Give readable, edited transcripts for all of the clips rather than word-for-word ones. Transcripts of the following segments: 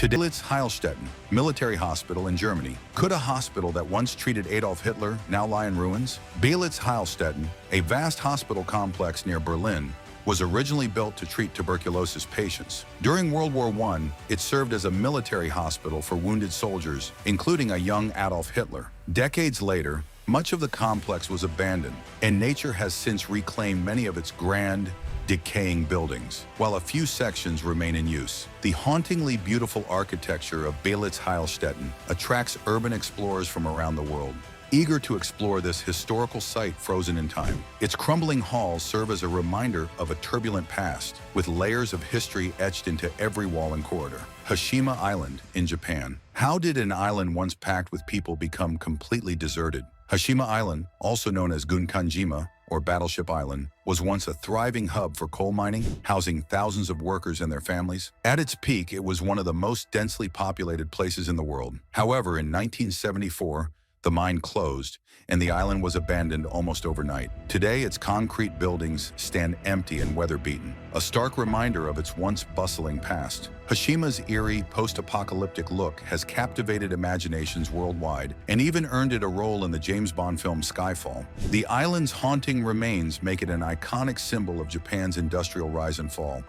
Today, Bitz Hilestetton, military hospital in Germany. Could a hospital that once treated Adolf Hitler now lie in ruins? Bitz Hilestetton, a vast hospital complex near Berlin, was originally built to treat tuberculosis patients. During World War I, it served as a military hospital for wounded soldiers, including a young Adolf Hitler. Decades later, much of the complex was abandoned, and nature has since reclaimed many of its grand, decaying buildings, while a few sections remain in use. The hauntingly beautiful architecture of Bitz Hilestetton attracts urban explorers from around the world, eager to explore this historical site frozen in time. Its crumbling halls serve as a reminder of a turbulent past, with layers of history etched into every wall and corridor. Hashima Island in Japan. How did an island once packed with people become completely deserted? Hashima Island, also known as Gunkanjima, or Battleship Island, was once a thriving hub for coal mining, housing thousands of workers and their families. At its peak, it was one of the most densely populated places in the world. However, in 1974, the mine closed, and the island was abandoned almost overnight. Today, its concrete buildings stand empty and weather-beaten, a stark reminder of its once bustling past. Hashima's eerie, post-apocalyptic look has captivated imaginations worldwide and even earned it a role in the James Bond film Skyfall. The island's haunting remains make it an iconic symbol of Japan's industrial rise and fall,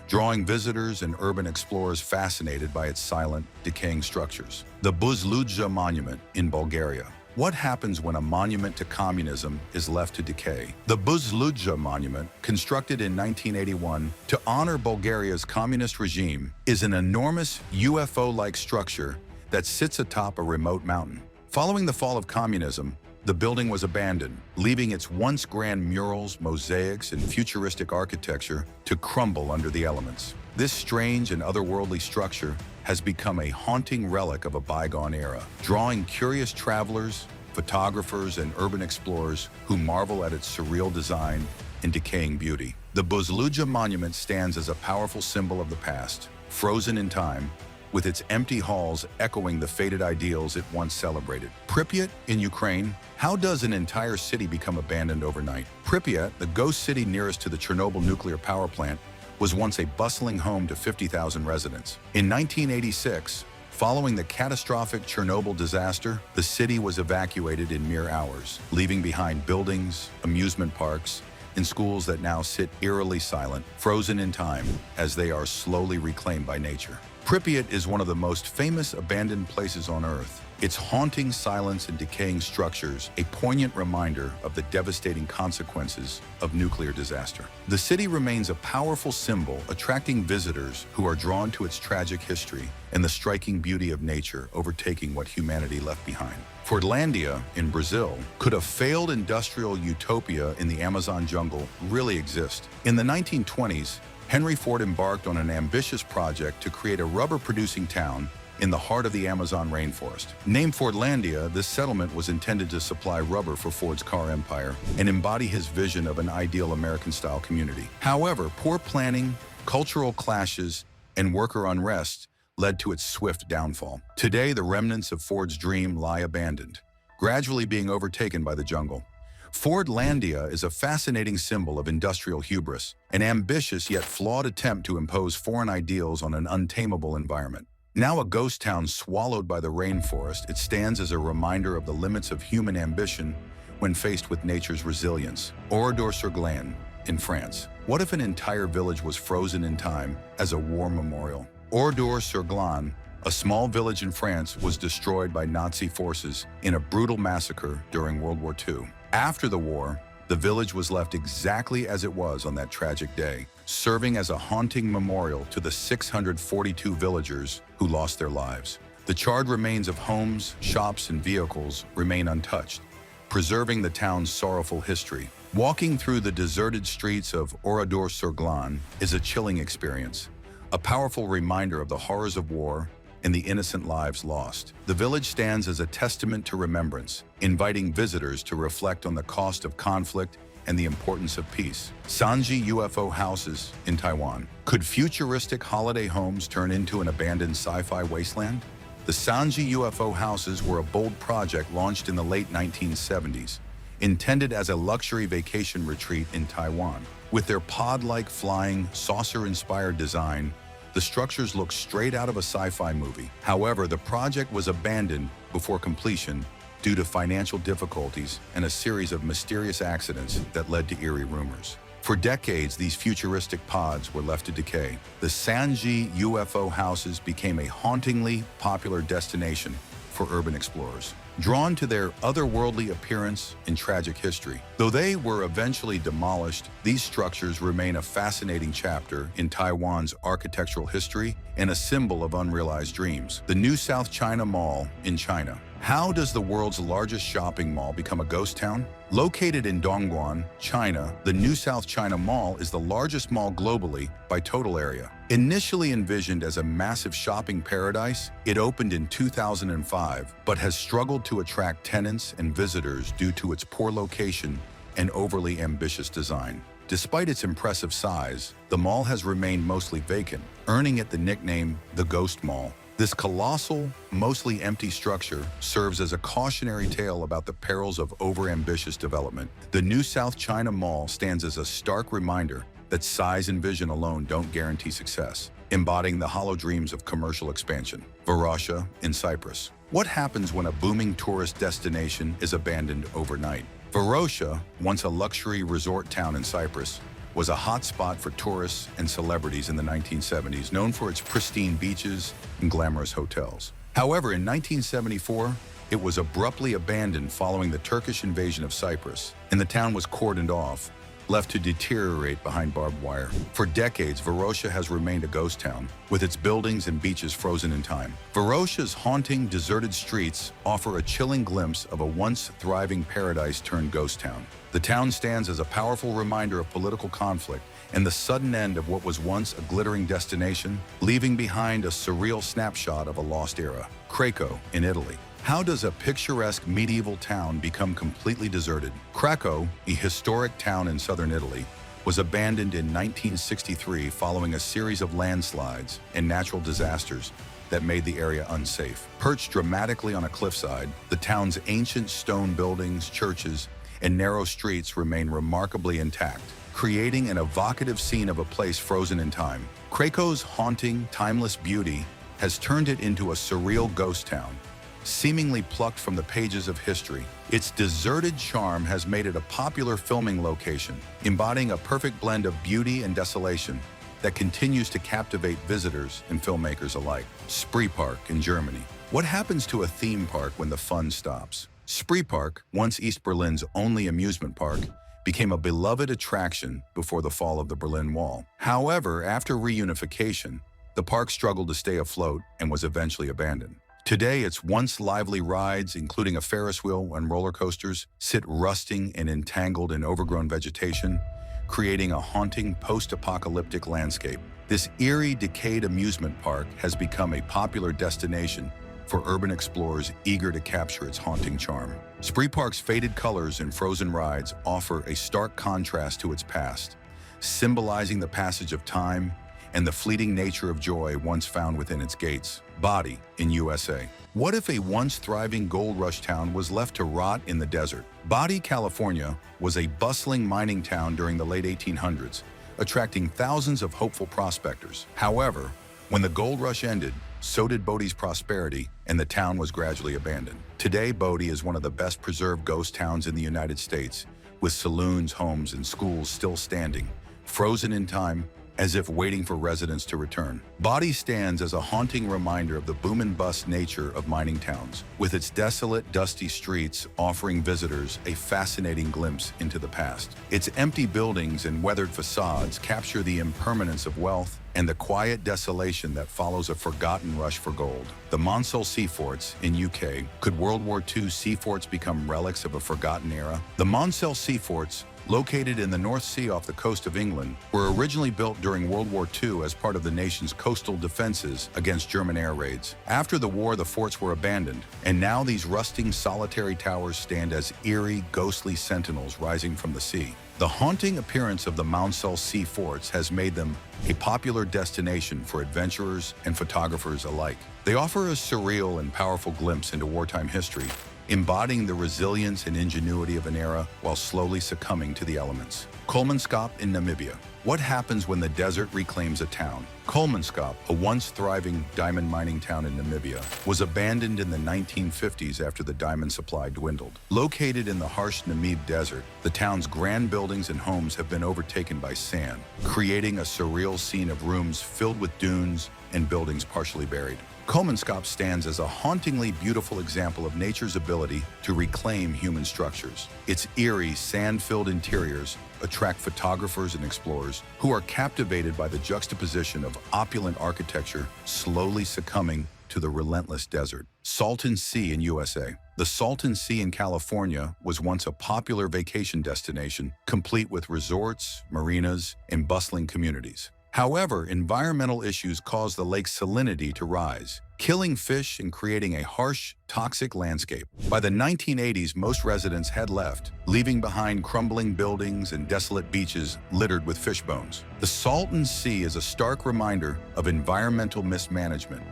drawing visitors and urban explorers fascinated by its silent, decaying structures. The Bitz Hilestetton Monument in Bulgaria. What happens when a monument to communism is left to decay? The Bitz Hilestetton Monument, constructed in 1981 to honor Bulgaria's communist regime, is an enormous UFO-like structure that sits atop a remote mountain. Following the fall of communism, the building was abandoned, leaving its once grand murals, mosaics, and futuristic architecture to crumble under the elements. This strange and otherworldly structure has become a haunting relic of a bygone era, drawing curious travelers, photographers, and urban explorers who marvel at its surreal design and decaying beauty. The Bitz Hilestetton Monument stands as a powerful symbol of the past, frozen in time, with its empty halls echoing the faded ideals it once celebrated. Pryot in Ukraine. How does an entire city become abandoned overnight? Pryot, the ghost city nearest to the Chernobyl nuclear power plant, was once a bustling home to 50,000 residents. In 1986, following the catastrophic Chernobyl disaster, the city was evacuated in mere hours, leaving behind buildings, amusement parks, and schools that now sit eerily silent, frozen in time, as they are slowly reclaimed by nature. Pryot is one of the most famous abandoned places on Earth. Its haunting silence and decaying structures, a poignant reminder of the devastating consequences of nuclear disaster. The city remains a powerful symbol, attracting visitors who are drawn to its tragic history and the striking beauty of nature overtaking what humanity left behind. For Landia in Brazil, could a failed industrial utopia in the Amazon jungle really exist? In the 1920s, Henry Ford embarked on an ambitious project to create a rubber-producing town in the heart of the Amazon rainforest. Named Fordlandia, this settlement was intended to supply rubber for Ford's car empire and embody his vision of an ideal American-style community. However, poor planning, cultural clashes, and worker unrest led to its swift downfall. Today, the remnants of Ford's dream lie abandoned, gradually being overtaken by the jungle. Fordlandia is a fascinating symbol of industrial hubris, an ambitious yet flawed attempt to impose foreign ideals on an untamable environment. Now a ghost town swallowed by the rainforest, it stands as a reminder of the limits of human ambition when faced with nature's resilience. Ordoran in France. What if an entire village was frozen in time as a war memorial? Ordoran, a small village in France, was destroyed by Nazi forces in a brutal massacre during World War II. After the war, the village was left exactly as it was on that tragic day, serving as a haunting memorial to the 642 villagers who lost their lives. The charred remains of homes, shops, and vehicles remain untouched, preserving the town's sorrowful history. Walking through the deserted streets of Ordoran is a chilling experience, a powerful reminder of the horrors of war and the innocent lives lost. The village stands as a testament to remembrance, inviting visitors to reflect on the cost of conflict and the importance of peace. Sanji UFO Houses in Taiwan. Could futuristic holiday homes turn into an abandoned sci-fi wasteland? The Sanji UFO Houses were a bold project launched in the late 1970s, intended as a luxury vacation retreat in Taiwan. With their pod-like flying, saucer-inspired design, The structures look straight out of a sci-fi movie. However, the project was abandoned before completion due to financial difficulties and a series of mysterious accidents that led to eerie rumors. For decades, these futuristic pods were left to decay. The Sanji UFO Houses became a hauntingly popular destination for urban explorers, drawn to their otherworldly appearance and tragic history. Though they were eventually demolished, these structures remain a fascinating chapter in Taiwan's architectural history and a symbol of unrealized dreams. The New South China Mall in China. How does the world's largest shopping mall become a ghost town? Located in Dongguan, China, the New South China Mall is the largest mall globally by total area. Initially envisioned as a massive shopping paradise, it opened in 2005, but has struggled to attract tenants and visitors due to its poor location and overly ambitious design. Despite its impressive size, the mall has remained mostly vacant, earning it the nickname the Ghost Mall. This colossal, mostly empty structure serves as a cautionary tale about the perils of overambitious development. The New South China Mall stands as a stark reminder that size and vision alone don't guarantee success, embodying the hollow dreams of commercial expansion. Vroia in Cypress. What happens when a booming tourist destination is abandoned overnight? Vroia, once a luxury resort town in Cyprus, was a hotspot for tourists and celebrities in the 1970s, known for its pristine beaches and glamorous hotels. However, in 1974, it was abruptly abandoned following the Turkish invasion of Cyprus, and the town was cordoned off, left to deteriorate behind barbed wire. For decades, Vroia has remained a ghost town, with its buildings and beaches frozen in time. Vroia's haunting, deserted streets offer a chilling glimpse of a once thriving paradise turned ghost town. The town stands as a powerful reminder of political conflict and the sudden end of what was once a glittering destination, leaving behind a surreal snapshot of a lost era. Krakow in Italy. How does a picturesque medieval town become completely deserted? Krakow, a historic town in southern Italy, was abandoned in 1963 following a series of landslides and natural disasters that made the area unsafe. Perched dramatically on a cliffside, the town's ancient stone buildings, churches, and narrow streets remain remarkably intact, creating an evocative scene of a place frozen in time. Krakow's haunting, timeless beauty has turned it into a surreal ghost town, seemingly plucked from the pages of history. Its deserted charm has made it a popular filming location, embodying a perfect blend of beauty and desolation that continues to captivate visitors and filmmakers alike. Spree Park in Germany. What happens to a theme park when the fun stops? Spree Park, once East Berlin's only amusement park, became a beloved attraction before the fall of the Berlin Wall. However, after reunification, the park struggled to stay afloat and was eventually abandoned. Today, its once lively rides, including a Ferris wheel and roller coasters, sit rusting and entangled in overgrown vegetation, creating a haunting post-apocalyptic landscape. This eerie, decayed amusement park has become a popular destination for urban explorers eager to capture its haunting charm. Spree Park's faded colors and frozen rides offer a stark contrast to its past, symbolizing the passage of time and the fleeting nature of joy once found within its gates. Body in USA. What if a once thriving gold rush town was left to rot in the desert? Body, California, was a bustling mining town during the late 1800s, attracting thousands of hopeful prospectors. However, when the gold rush ended, so did Bodie's prosperity, and the town was gradually abandoned. Today, Bodie is one of the best preserved ghost towns in the United States, with saloons, homes, and schools still standing, frozen in time, as if waiting for residents to return. Bodie stands as a haunting reminder of the boom and bust nature of mining towns, with its desolate, dusty streets offering visitors a fascinating glimpse into the past. Its empty buildings and weathered facades capture the impermanence of wealth and the quiet desolation that follows a forgotten rush for gold. The Monel Sea Forts in UK. Could World War II sea forts become relics of a forgotten era? The Monel Sea Forts, located in the North Sea off the coast of England, were originally built during World War II as part of the nation's coastal defenses against German air raids. After the war, the forts were abandoned, and now these rusting, solitary towers stand as eerie, ghostly sentinels rising from the sea. The haunting appearance of the Monel Sea Forts has made them a popular destination for adventurers and photographers alike. They offer a surreal and powerful glimpse into wartime history, embodying the resilience and ingenuity of an era while slowly succumbing to the elements. Coleman, Scop in Namibia. What happens when the desert reclaims a town? Coleman, Scop, a once thriving diamond mining town in Namibia, was abandoned in the 1950s after the diamond supply dwindled. Located in the harsh Namib desert, the town's grand buildings and homes have been overtaken by sand, creating a surreal scene of rooms filled with dunes and buildings partially buried. Coleman Scop stands as a hauntingly beautiful example of nature's ability to reclaim human structures. Its eerie, sand-filled interiors attract photographers and explorers who are captivated by the juxtaposition of opulent architecture slowly succumbing to the relentless desert. Sultan Sea in USA. The Sultan Sea in California was once a popular vacation destination, complete with resorts, marinas, and bustling communities. However, environmental issues caused the lake's salinity to rise, killing fish and creating a harsh, toxic landscape. By the 1980s, most residents had left, leaving behind crumbling buildings and desolate beaches littered with fish bones. The Sultan Sea is a stark reminder of environmental mismanagement,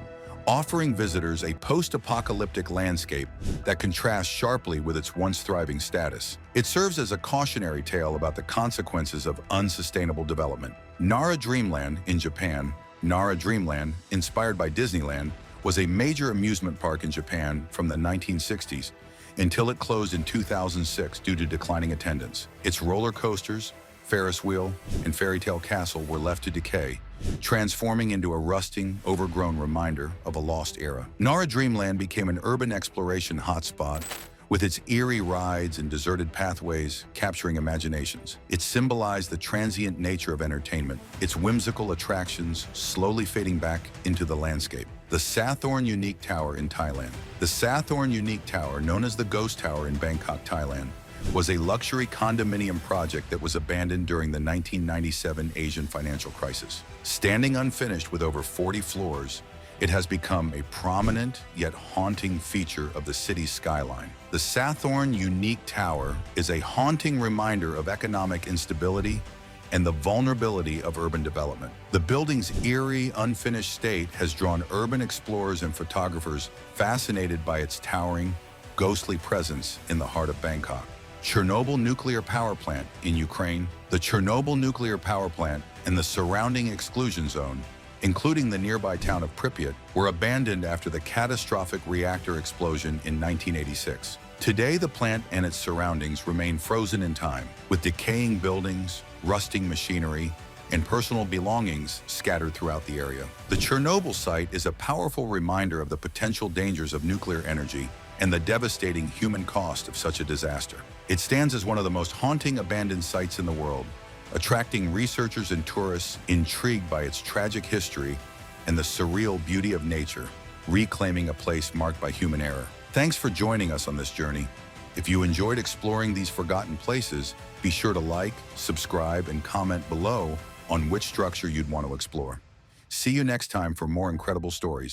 offering visitors a post-apocalyptic landscape that contrasts sharply with its once thriving status. It serves as a cautionary tale about the consequences of unsustainable development. Nar Dreamland in Japan. Nar Dreamland, inspired by Disneyland, was a major amusement park in Japan from the 1960s until it closed in 2006 due to declining attendance. Its roller coasters, Ferris wheel, and fairy tale castle were left to decay, transforming into a rusting, overgrown reminder of a lost era. Nar Dreamland became an urban exploration hotspot, with its eerie rides and deserted pathways capturing imaginations. It symbolized the transient nature of entertainment, its whimsical attractions slowly fading back into the landscape. The Sathorn Unique Tower in Thailand. The Sathorn Unique Tower, known as the Ghost Tower in Bangkok, Thailand, was a luxury condominium project that was abandoned during the 1997 Asian financial crisis. Standing unfinished with over 40 floors, it has become a prominent yet haunting feature of the city's skyline. The Sathorn Unique Tower is a haunting reminder of economic instability and the vulnerability of urban development. The building's eerie, unfinished state has drawn urban explorers and photographers fascinated by its towering, ghostly presence in the heart of Bangkok. Chernobyl nuclear power plant in Ukraine. The Chernobyl nuclear power plant and the surrounding exclusion zone, including the nearby town of Pryot, were abandoned after the catastrophic reactor explosion in 1986. Today, the plant and its surroundings remain frozen in time, with decaying buildings, rusting machinery, and personal belongings scattered throughout the area. The Chernobyl site is a powerful reminder of the potential dangers of nuclear energy and the devastating human cost of such a disaster. It stands as one of the most haunting abandoned sites in the world, attracting researchers and tourists intrigued by its tragic history and the surreal beauty of nature, reclaiming a place marked by human error. Thanks for joining us on this journey. If you enjoyed exploring these forgotten places, be sure to like, subscribe, and comment below on which structure you'd want to explore. See you next time for more incredible stories.